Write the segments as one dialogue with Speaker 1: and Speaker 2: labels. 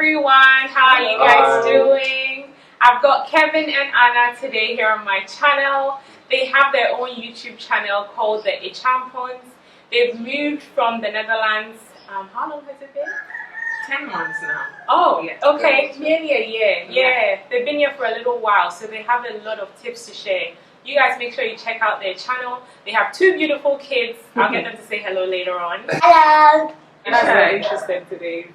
Speaker 1: everyone, how are you guys doing? I've got Kevin and Anna today here on my channel. They have their own YouTube channel called the Echampons. They've moved from the Netherlands. How long has it been?
Speaker 2: 10 months now.
Speaker 1: Oh,
Speaker 2: yeah,
Speaker 1: okay, nearly a year. Yeah, they've been here for a little while, so they have a lot of tips to share. You guys make sure you check out their channel. They have two beautiful kids. I'll get them to say hello later on.
Speaker 3: Hello.
Speaker 1: That's very interesting today.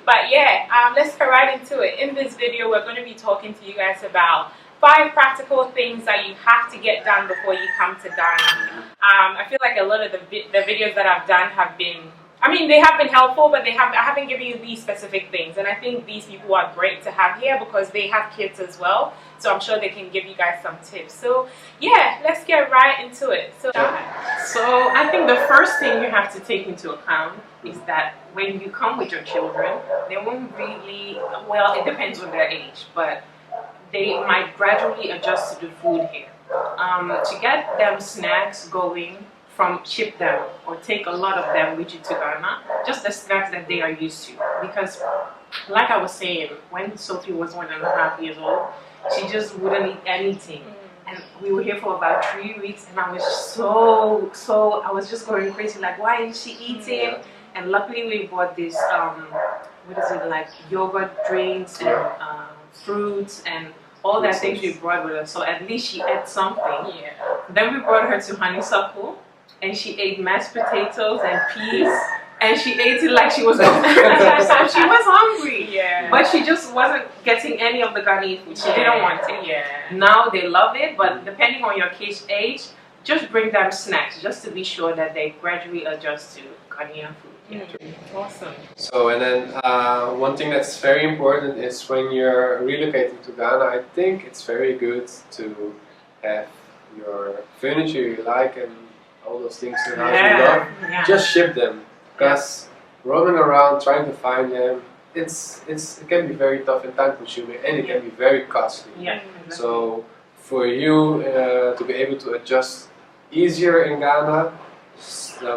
Speaker 1: But yeah, let's get right into it. In this video, we're going to be talking to you guys about 5 practical things that you have to get done before you come to Ghana. I feel like a lot of the videos that I've done have been, I mean, they have been helpful, but I haven't given you these specific things. And I think these people are great to have here because they have kids as well. So I'm sure they can give you guys some tips. So yeah, let's get right into it. So
Speaker 2: I think the first thing you have to take into account is that when you come with your children, they won't really, well, it depends on their age, but they might gradually adjust to the food here. To get them snacks going, ship them or take a lot of them with you to Ghana, just the snacks that they are used to. Because like I was saying, when Sophie was 1.5 years old, she just wouldn't eat anything. And we were here for about 3 weeks and I was I was just going crazy, like, why is she eating? And luckily we bought this, what is it, like yogurt drinks and fruits and all that things we brought with us. So at least she ate something. Then we brought her to honeysuckle and she ate mashed potatoes and peas. And she ate it like she was hungry. So she was hungry. But she just wasn't getting any of the Ghanaian food. She didn't want it. Now they love it, but depending on your kid's age, just bring them snacks just to be sure that they gradually adjust to Ghanaian food.
Speaker 1: Awesome.
Speaker 4: So, and then one thing that's very important is when you're relocating to Ghana, I think it's very good to have your furniture you like and all those things in house you love. Just ship them. Because roaming around trying to find them, it can be very tough and time consuming, and it can be very costly. So for you to be able to adjust easier in Ghana,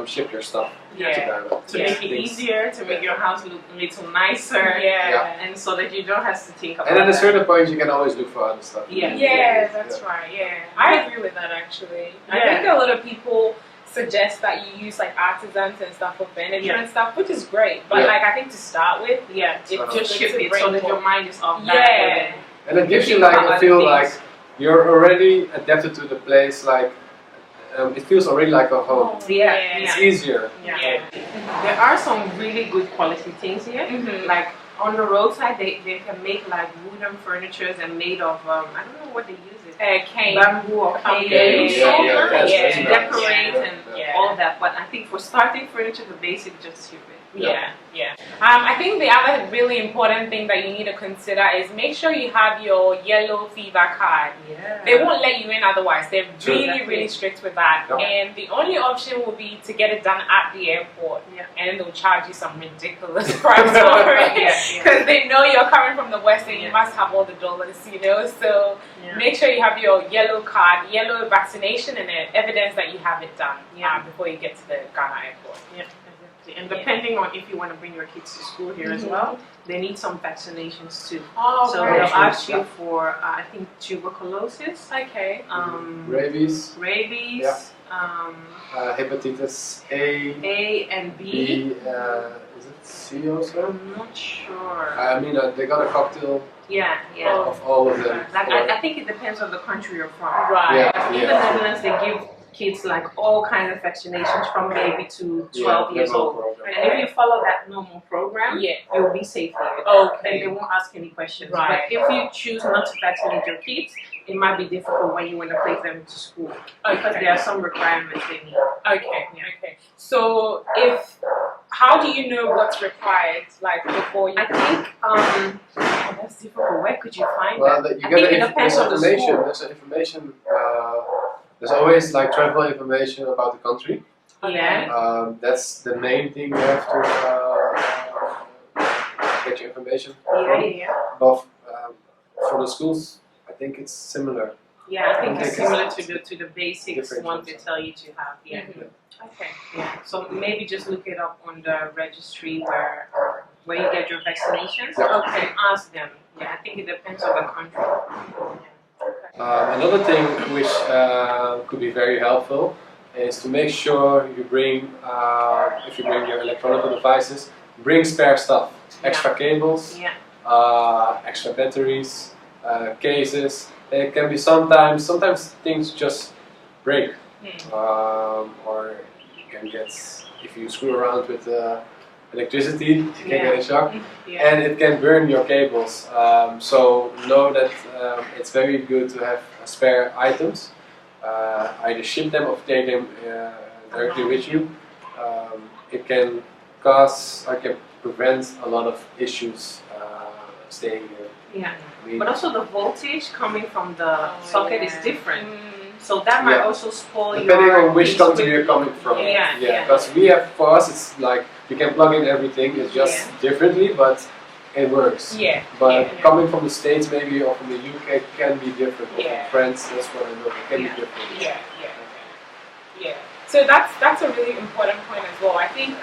Speaker 4: ship your stuff to Ghana.
Speaker 2: To make it easier, to make your house look a little nicer, and so that you don't have to think about it.
Speaker 4: And at a certain point you can always look for other stuff.
Speaker 1: That's right, I agree with that actually. I think a lot of people suggest that you use like artisans and stuff for furniture and stuff, which is great. But like I think to start with,
Speaker 2: just ship it so that your mind is off that.
Speaker 4: And it gives you like a feel like you're already adapted to the place. Like it feels already like a home. It's easier.
Speaker 2: There are some really good quality things here. Like on the roadside, they can make like wooden furnitures and made of I don't know what they use it.
Speaker 1: Cane.
Speaker 2: Bamboo or cane. To decorate and all that. But I think for starting furniture, the basic just ship it.
Speaker 1: I think the other really important thing that you need to consider is make sure you have your yellow fever card. They won't let you in otherwise. They're really strict with that. And the only option will be to get it done at the airport. And then they'll charge you some ridiculous price for it. Because they know you're coming from the West and you must have all the dollars, you know. So make sure you have your yellow card, yellow vaccination, and evidence that you have it done before you get to the Ghana airport.
Speaker 2: And depending on if you want to bring your kids to school here as well, they need some vaccinations too. So they'll ask you for, I think, tuberculosis.
Speaker 4: Rabies.
Speaker 2: Hepatitis
Speaker 4: A
Speaker 2: and B.
Speaker 4: Is it C also?
Speaker 2: I'm not sure.
Speaker 4: I mean, they got a cocktail of all of them.
Speaker 2: Like, I think it depends on the country you're from. In the Netherlands, they give kids like all kinds of vaccinations from baby to 12 years old. And if you follow that normal program, you'll be safe here. And they won't ask any questions. But if you choose not to vaccinate your kids, it might be difficult when you want to place them into school. Because there are some requirements they need.
Speaker 1: So how do you know what's required, like before you?
Speaker 2: I think that's difficult. Where could you find that?
Speaker 4: You get the information. There's information. There's always like travel information about the country. That's the main thing you have to get your information from. But for the schools, I think it's similar.
Speaker 2: I think it's similar to the basics ones they tell you to have. So maybe just look it up on the registry where where you get your vaccinations.
Speaker 4: Yeah.
Speaker 2: Okay, ask them. Yeah, I think it depends on the country.
Speaker 4: Another thing which could be very helpful is to make sure you bring, if you bring your electronic devices, bring spare stuff, extra cables, extra batteries, cases. It can be sometimes things just break, or you can get, if you screw around with electricity, you can get a shock, and it can burn your cables. So know that it's very good to have spare items. Either ship them or take them directly with you. It can cause, or can prevent a lot of issues staying here.
Speaker 2: Yeah,
Speaker 4: I mean,
Speaker 2: but also the voltage coming from the socket is different. So that might also spoil
Speaker 4: depending on which country you're coming from.
Speaker 2: Yeah.
Speaker 4: Because for us, it's like you can plug in everything. It's just differently, but it works. But coming from the States, maybe, or from the UK, can be different. Or from France, that's what I know. It can be different.
Speaker 1: Yeah. So that's a really important point as well. I think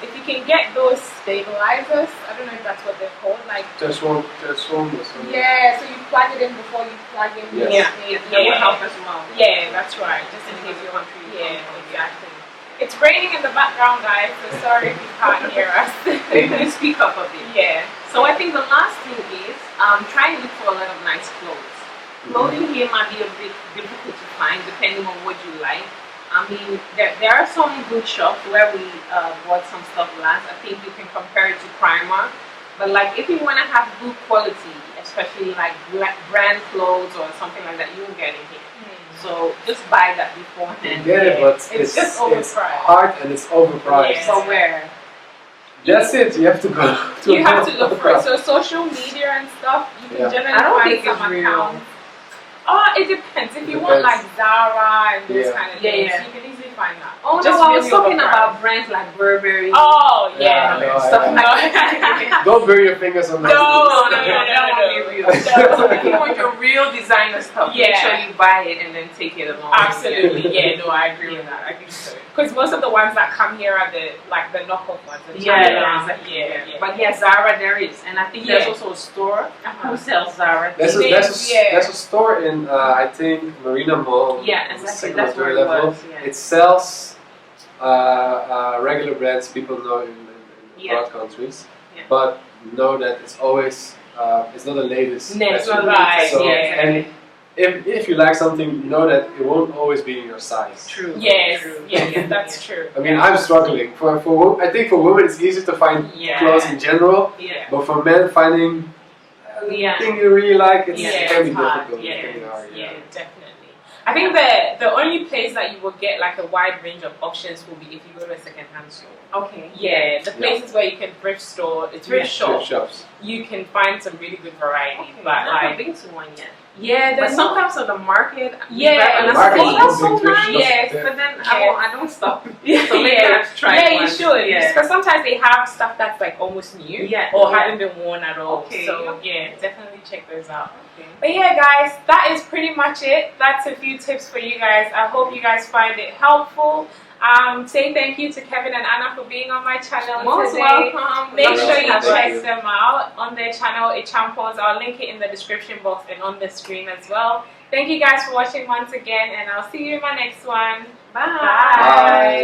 Speaker 1: if you can get those stabilizers, I don't know if that's what they're called, like
Speaker 4: Just one.
Speaker 1: Yeah, so you plug it in before you plug in the
Speaker 2: that will help as well.
Speaker 1: Yeah, that's right. Just in case you want to. Yeah, exactly. It's raining in the background, guys, so sorry if you can't hear us.
Speaker 2: You speak up a bit.
Speaker 1: Yeah.
Speaker 2: So I think the last thing is try and look for a lot of nice clothes. Clothing here might be a bit difficult to find depending on what you like. I mean, there are some good shops where we bought some stuff last. I think you can compare it to Primark. But like if you want to have good quality, especially like brand clothes or something like that, you will get it here. So just buy that beforehand.
Speaker 4: You get it, but
Speaker 1: it's just overpriced.
Speaker 4: It's hard and it's overpriced.
Speaker 2: So where?
Speaker 4: That's it. You have to go.
Speaker 1: You have to look for it. So social media and stuff, you can generally find some accounts. It depends. If you want like Zara and those kind of things, you can easily find that.
Speaker 2: Oh no, I was talking about brands like Burberry.
Speaker 1: Oh yeah,
Speaker 2: stuff like that.
Speaker 4: Don't bury your fingers on that.
Speaker 2: No. So if you want your real designer stuff, make sure you buy it and then take it along.
Speaker 1: Absolutely, I agree with that. I think so. Because most of the ones that come here are the knockoff ones.
Speaker 2: Exactly. But Zara there is, and I think there's also a store who sells Zara.
Speaker 4: There's a store in I think Marina Mall.
Speaker 2: Yeah, exactly. That's where it was.
Speaker 4: It sells regular brands people know in broad countries, but know that it's always it's not the latest.
Speaker 2: That's right.
Speaker 4: So, and if you like something, know that it won't always be in your size.
Speaker 1: True. Yes, that's true.
Speaker 4: I mean, I'm struggling. For I think for women it's easier to find clothes in general, but for men finding thing you really like, it can be difficult.
Speaker 1: Yeah, definitely. I think the only place that you will get like a wide range of options will be if you go to a second-hand store.
Speaker 2: Okay.
Speaker 1: Yeah, the places where you can thrift shops. You can find some really good variety.
Speaker 2: Okay,
Speaker 1: but
Speaker 2: I haven't been to one yet.
Speaker 1: Yeah,
Speaker 2: but sometimes on the market,
Speaker 1: that's
Speaker 2: so nice.
Speaker 1: Yes,
Speaker 2: but then I don't stop. So maybe I have to try it
Speaker 1: you
Speaker 2: once.
Speaker 1: should. Because sometimes they have stuff that's like almost new, or haven't been worn at all.
Speaker 2: Okay.
Speaker 1: So definitely check those out. Okay. But yeah, guys, that is pretty much it. That's a few tips for you guys. I hope you guys find it helpful. Say thank you to Kevin and Anna for being on my channel
Speaker 2: Most
Speaker 1: today.
Speaker 2: welcome.
Speaker 1: Make sure you check them out on their channel, Champons. I'll link it in the description box and on the screen as well. Thank you guys for watching once again, and I'll see you in my next one. Bye.